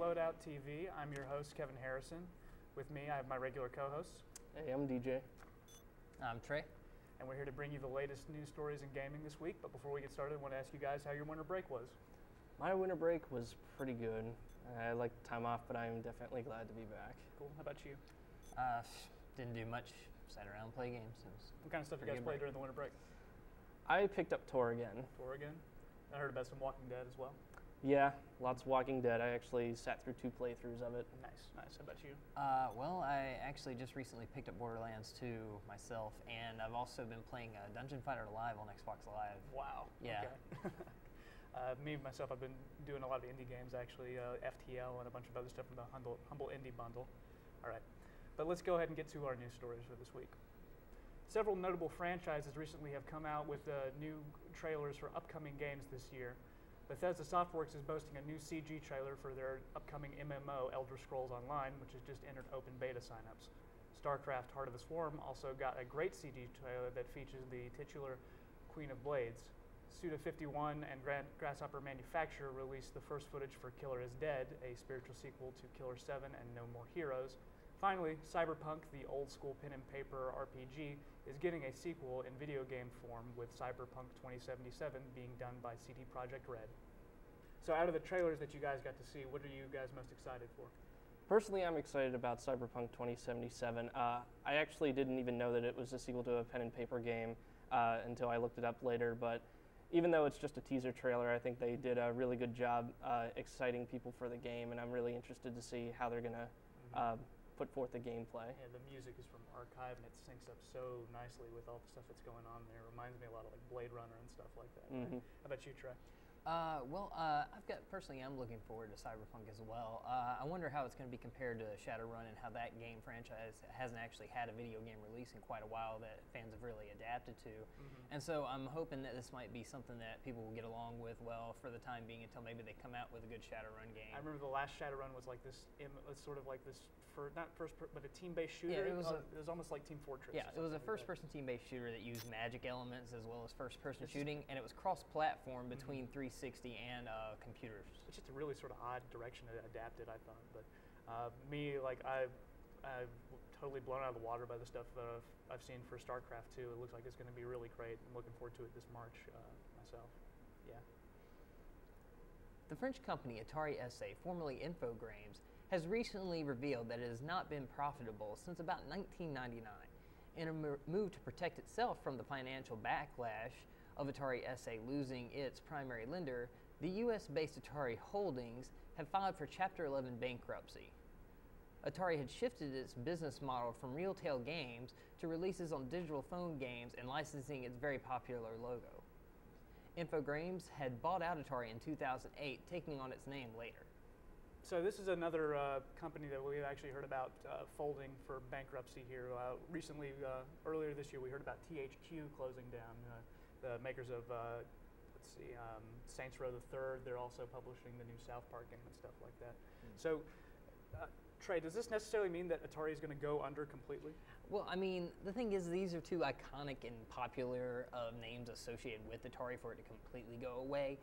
Loadout TV. I'm your host, Kevin Harrison. With me, I have my regular co-hosts. Hey, I'm DJ. I'm Trey. And we're here to bring you the latest news stories in gaming this week. But before we get started, I want to ask you guys how your winter break was. My winter break was pretty good. I like the time off, but I'm definitely glad to be back. Cool. How about you? Didn't do much. Sat around and play games. What kind of stuff you guys played during the winter break? I picked up Tor again. Tor again? I heard about some Walking Dead as well. Yeah, lots of Walking Dead. I actually sat through 2 playthroughs of it. Nice, nice. How about you? Well, I actually just recently picked up Borderlands 2 myself, and I've also been playing Dungeon Fighter Live on Xbox Live. Wow. Yeah. Okay. Me, myself, I've been doing a lot of indie games, actually, FTL and a bunch of other stuff from the Humble Indie Bundle. All right, but let's go ahead and get to our news stories for this week. Several notable franchises recently have come out with new trailers for upcoming games this year. Bethesda Softworks is boasting a new CG trailer for their upcoming MMO, Elder Scrolls Online, which has just entered open beta signups. StarCraft Heart of the Swarm also got a great CG trailer that features the titular Queen of Blades. Suda51 and Grasshopper Manufacturer released the first footage for Killer is Dead, a spiritual sequel to Killer 7 and No More Heroes. Finally, Cyberpunk, the old-school pen-and-paper RPG, is getting a sequel in video game form, with Cyberpunk 2077 being done by CD Projekt Red. So out of the trailers that you guys got to see, what are you guys most excited for? Personally, I'm excited about Cyberpunk 2077. I actually didn't even know that it was a sequel to a pen-and-paper game until I looked it up later, but even though it's just a teaser trailer, I think they did a really good job exciting people for the game, and I'm really interested to see how they're going to put forth the gameplay. Yeah, the music is from Archive, and it syncs up so nicely with all the stuff that's going on there. It reminds me a lot of like Blade Runner and stuff like that. Right? How about you, Trey? Personally, I'm looking forward to Cyberpunk as well. I wonder how it's going to be compared to Shadowrun and how that game franchise hasn't actually had a video game release in quite a while that fans have really adapted to. And so I'm hoping that this might be something that people will get along with well for the time being until maybe they come out with a good Shadowrun game. I remember the last Shadowrun was like this, sort of like this, but a team-based shooter. Yeah, it was almost like Team Fortress. Yeah, it was a first-person team-based shooter that used magic elements as well as first-person shooting, and it was cross-platform between 360 and computers. It's just a really sort of odd direction to adapt it, I thought. But me, like, I'm totally blown out of the water by the stuff I've seen for StarCraft 2. It looks like it's going to be really great. I'm looking forward to it this March myself. Yeah. The French company Atari SA, formerly Infogrames, has recently revealed that it has not been profitable since about 1999. In a move to protect itself from the financial backlash of Atari SA losing its primary lender, the US-based Atari Holdings have filed for Chapter 11 bankruptcy. Atari had shifted its business model from retail games to releases on digital phone games and licensing its very popular logo. Infogrames had bought out Atari in 2008, taking on its name later. So this is another company that we've actually heard about folding for bankruptcy here. Recently, earlier this year, we heard about THQ closing down. The makers of, Saints Row the Third. They're also publishing the new South Park game and stuff like that. So, Trey, does this necessarily mean that Atari is going to go under completely? Well, I mean, the thing is, these are two iconic and popular names associated with Atari for it to completely go away.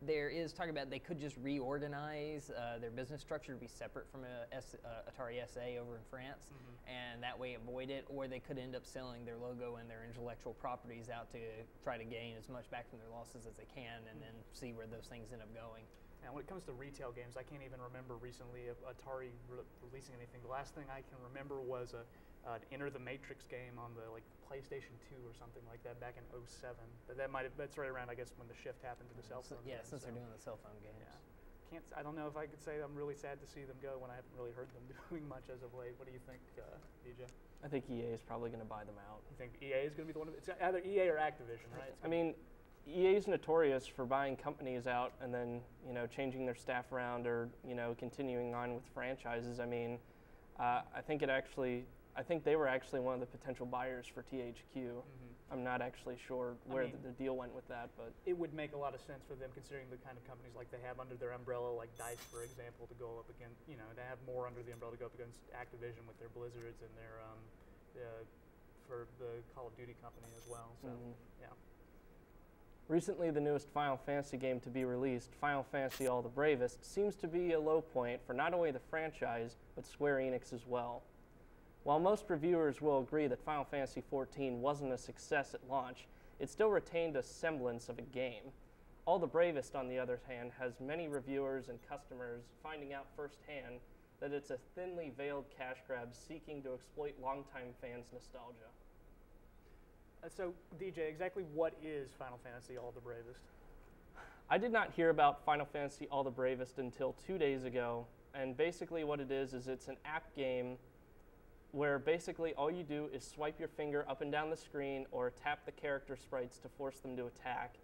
There is talk about they could just reorganize their business structure to be separate from Atari SA over in France, and that way avoid it, or they could end up selling their logo and their intellectual properties out to try to gain as much back from their losses as they can, and then see where those things end up going. Now, when it comes to retail games, I can't even remember recently Atari releasing anything. The last thing I can remember was an Enter the Matrix game on the PlayStation 2 or something like that back in '07. But that's right around, I guess, when the shift happened to the cell phone. Yeah, games, since they're doing the cell phone games. Yeah. I don't know if I could say I'm really sad to see them go when I haven't really heard them doing much as of late. What do you think, DJ? I think EA is probably going to buy them out. You think EA is going to be the one? It's either EA or Activision, right? I mean, EA is notorious for buying companies out and then, changing their staff around or, continuing on with franchises. I mean, I think they were actually one of the potential buyers for THQ. I'm not actually sure where the deal went with that, but it would make a lot of sense for them, considering the kind of companies like they have under their umbrella, like DICE, for example, to go up against, to have more under the umbrella to go up against Activision with their Blizzards and their for the Call of Duty company as well. So yeah. Recently, the newest Final Fantasy game to be released, Final Fantasy All the Bravest, seems to be a low point for not only the franchise, but Square Enix as well. While most reviewers will agree that Final Fantasy XIV wasn't a success at launch, it still retained a semblance of a game. All the Bravest, on the other hand, has many reviewers and customers finding out firsthand that it's a thinly veiled cash grab seeking to exploit longtime fans' nostalgia. So, DJ, exactly what is Final Fantasy All the Bravest? I did not hear about Final Fantasy All the Bravest until 2 days ago, and basically what it is it's an app game where basically all you do is swipe your finger up and down the screen or tap the character sprites to force them to attack,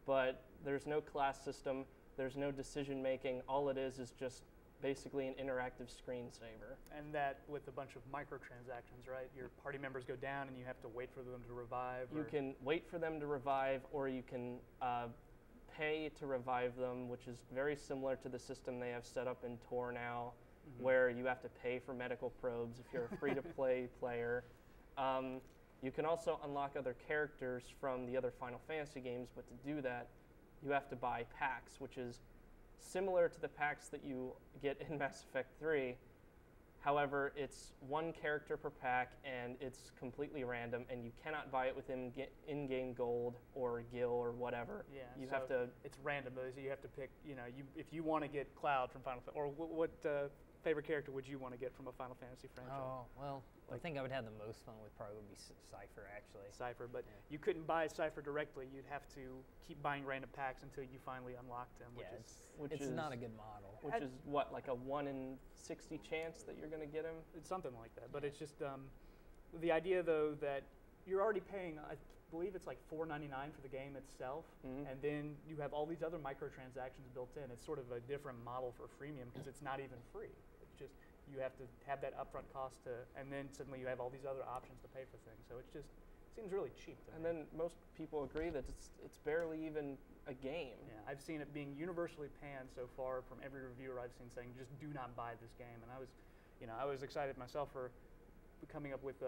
but there's no class system, there's no decision making, all it is just basically an interactive screensaver. And that with a bunch of microtransactions, right? Your party members go down and you have to wait for them to revive? You can wait for them to revive, or you can pay to revive them, which is very similar to the system they have set up in Tor now, where you have to pay for medical probes if you're a free-to-play player. You can also unlock other characters from the other Final Fantasy games, but to do that, you have to buy packs, which is similar to the packs that you get in Mass Effect 3. However, it's one character per pack, and it's completely random, and you cannot buy it with in-game gold or gil or whatever. Yeah, you so have to. It's random, though, so you have to pick. If you want to get Cloud from Final Fantasy, or what favorite character would you want to get from a Final Fantasy franchise? Oh, well, I think I would have the most fun with probably would be Cypher, actually. Cypher, but you couldn't buy Cypher directly. You'd have to keep buying random packs until you finally unlocked him. Which is not a good model. Which is what, like a 1 in 60 chance that you're going to get him? It's something like that, but it's just the idea, though, that you're already paying, I believe it's like $4.99 for the game itself, and then you have all these other microtransactions built in. It's sort of a different model for freemium because it's not even free. It's just you have to have that upfront cost and then suddenly you have all these other options to pay for things. So it just seems really cheap to me. And then most people agree that it's barely even a game. Yeah, I've seen it being universally panned so far from every reviewer I've seen saying just do not buy this game. And I was excited myself for coming up with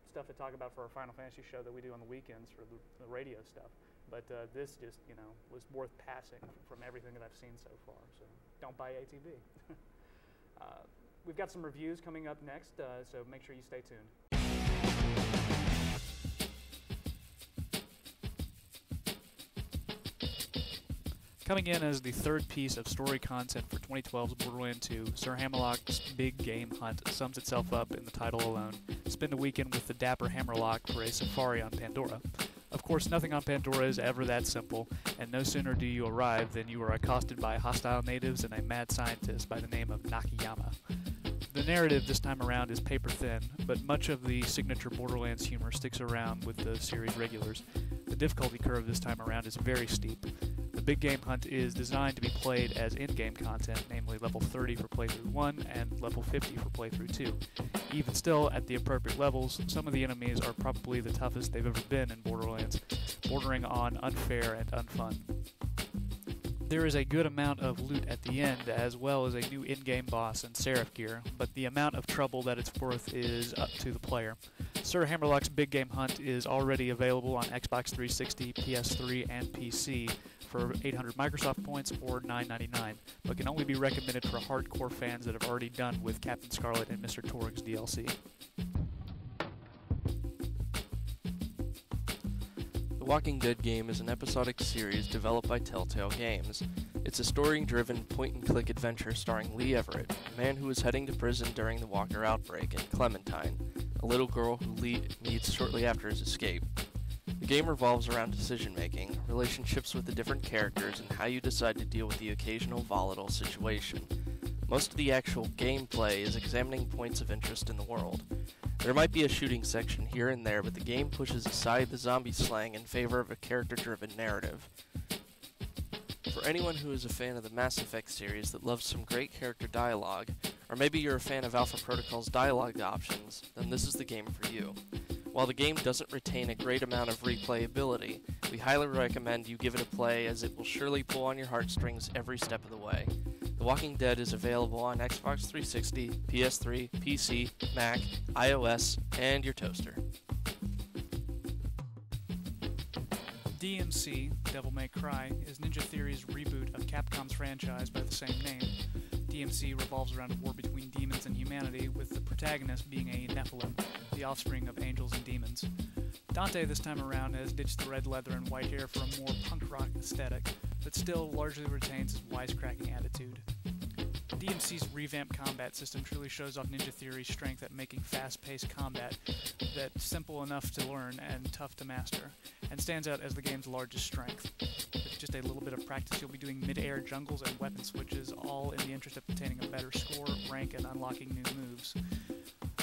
stuff to talk about for our Final Fantasy show that we do on the weekends for the radio stuff. But this just, was worth passing from everything that I've seen so far. So don't buy ATV. We've got some reviews coming up next, so make sure you stay tuned. Coming in as the third piece of story content for 2012's Borderlands 2, Sir Hammerlock's Big Game Hunt sums itself up in the title alone. Spend a weekend with the dapper Hammerlock for a safari on Pandora. Of course, nothing on Pandora is ever that simple, and no sooner do you arrive than you are accosted by hostile natives and a mad scientist by the name of Nakayama. The narrative this time around is paper thin, but much of the signature Borderlands humor sticks around with the series regulars. The difficulty curve this time around is very steep. The Big Game Hunt is designed to be played as in-game content, namely level 30 for playthrough 1 and level 50 for playthrough 2. Even still, at the appropriate levels, some of the enemies are probably the toughest they've ever been in Borderlands, bordering on unfair and unfun. There is a good amount of loot at the end, as well as a new in-game boss and Seraph gear, but the amount of trouble that it's worth is up to the player. Sir Hammerlock's Big Game Hunt is already available on Xbox 360, PS3, and PC for 800 Microsoft points or $9.99, but can only be recommended for hardcore fans that have already done with Captain Scarlet and Mr. Torg's DLC. The Walking Dead game is an episodic series developed by Telltale Games. It's a story-driven point-and-click adventure starring Lee Everett, a man who is heading to prison during the Walker outbreak, and Clementine, a little girl who Lee meets shortly after his escape. The game revolves around decision-making, relationships with the different characters, and how you decide to deal with the occasional volatile situation. Most of the actual gameplay is examining points of interest in the world. There might be a shooting section here and there, but the game pushes aside the zombie slang in favor of a character-driven narrative. For anyone who is a fan of the Mass Effect series that loves some great character dialogue, or maybe you're a fan of Alpha Protocol's dialogue options, then this is the game for you. While the game doesn't retain a great amount of replayability, we highly recommend you give it a play, as it will surely pull on your heartstrings every step of the way. The Walking Dead is available on Xbox 360, PS3, PC, Mac, iOS, and your toaster. DMC, Devil May Cry is Ninja Theory's reboot of Capcom's franchise by the same name. DMC revolves around a war between demons and humanity, with the protagonist being a Nephilim, the offspring of angels and demons. Dante this time around has ditched the red leather and white hair for a more punk rock aesthetic, but still largely retains his wisecracking attitude. DMC's revamped combat system truly shows off Ninja Theory's strength at making fast-paced combat that's simple enough to learn and tough to master, and stands out as the game's largest strength. With just a little bit of practice, you'll be doing mid-air jungles and weapon switches, all in the interest of obtaining a better score, rank, and unlocking new moves.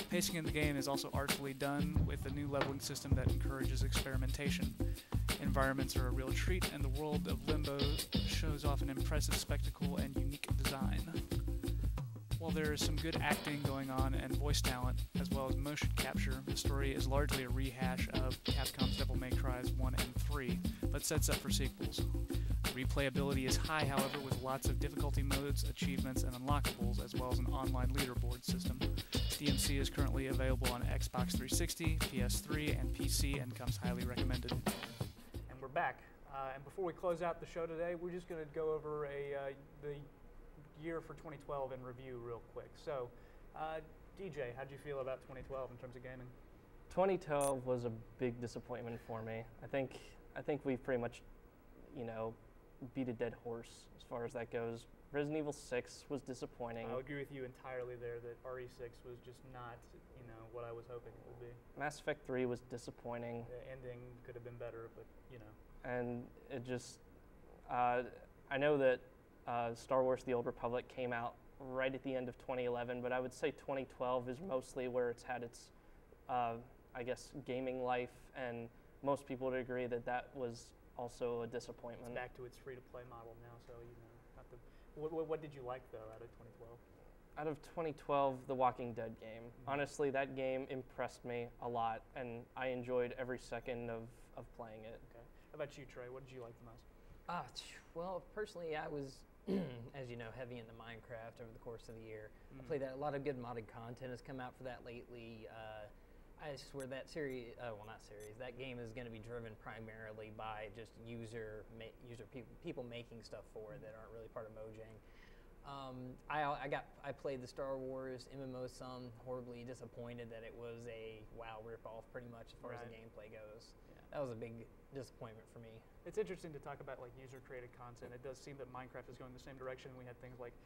Pacing in the game is also artfully done, with a new leveling system that encourages experimentation. Environments are a real treat, and the world of Limbo shows off an impressive spectacle and unique design. While there is some good acting going on and voice talent, as well as motion capture, the story is largely a rehash of Capcom's Devil May Cry's 1 and 3, but sets up for sequels. Replayability is high, however, with lots of difficulty modes, achievements, and unlockables, as well as an online leaderboard system. DMC is currently available on Xbox 360, PS3, and PC, and comes highly recommended. And we're back. And before we close out the show today, we're just going to go over the year for 2012 in review real quick. So, DJ, how did you feel about 2012 in terms of gaming? 2012 was a big disappointment for me. I think we've pretty much, beat a dead horse as far as that goes. Resident Evil 6 was disappointing. I agree with you entirely there that RE6 was just not, what I was hoping it would be. Mass Effect 3 was disappointing. The ending could have been better, but, And it just, I know that Star Wars The Old Republic came out right at the end of 2011, but I would say 2012 is mostly where it's had its, gaming life, and most people would agree that that was also a disappointment. It's back to its free-to-play model now, so, what did you like, though, out of 2012? Out of 2012, the Walking Dead game. Mm-hmm. Honestly, that game impressed me a lot, and I enjoyed every second of playing it. Okay. How about you, Trey? What did you like the most? Well, personally, I was, as you know, heavy into Minecraft over the course of the year. I played that. A lot of good modded content has come out for that lately. I swear that that game is going to be driven primarily by just people making stuff for it that aren't really part of Mojang. I played the Star Wars MMO some, horribly disappointed that it was a WoW ripoff pretty much as far as the gameplay goes. Yeah. That was a big disappointment for me. It's interesting to talk about user-created content. It does seem that Minecraft is going the same direction. We had things like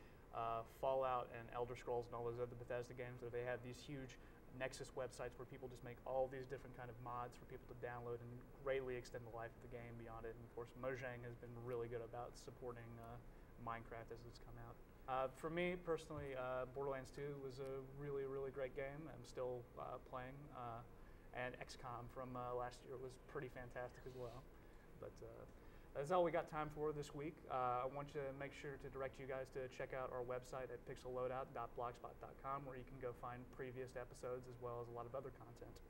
Fallout and Elder Scrolls and all those other Bethesda games where they have these huge Nexus websites where people just make all these different kind of mods for people to download and greatly extend the life of the game beyond it. And of course, Mojang has been really good about supporting Minecraft as it's come out. For me personally, Borderlands 2 was a really, really great game. I'm still playing. And XCOM from last year was pretty fantastic as well. But that's all we got time for this week. I want you to make sure to direct you guys to check out our website at pixelloadout.blogspot.com, where you can go find previous episodes as well as a lot of other content.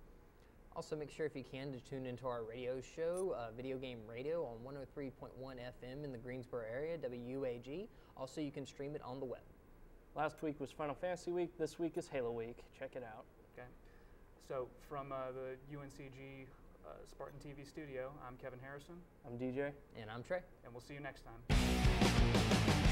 Also, make sure if you can to tune into our radio show, Video Game Radio, on 103.1 FM in the Greensboro area, WUAG. Also, you can stream it on the web. Last week was Final Fantasy Week. This week is Halo Week. Check it out. Okay. So from the UNCG Spartan TV studio, I'm Kevin Harrison. I'm DJ. And I'm Trey. And we'll see you next time.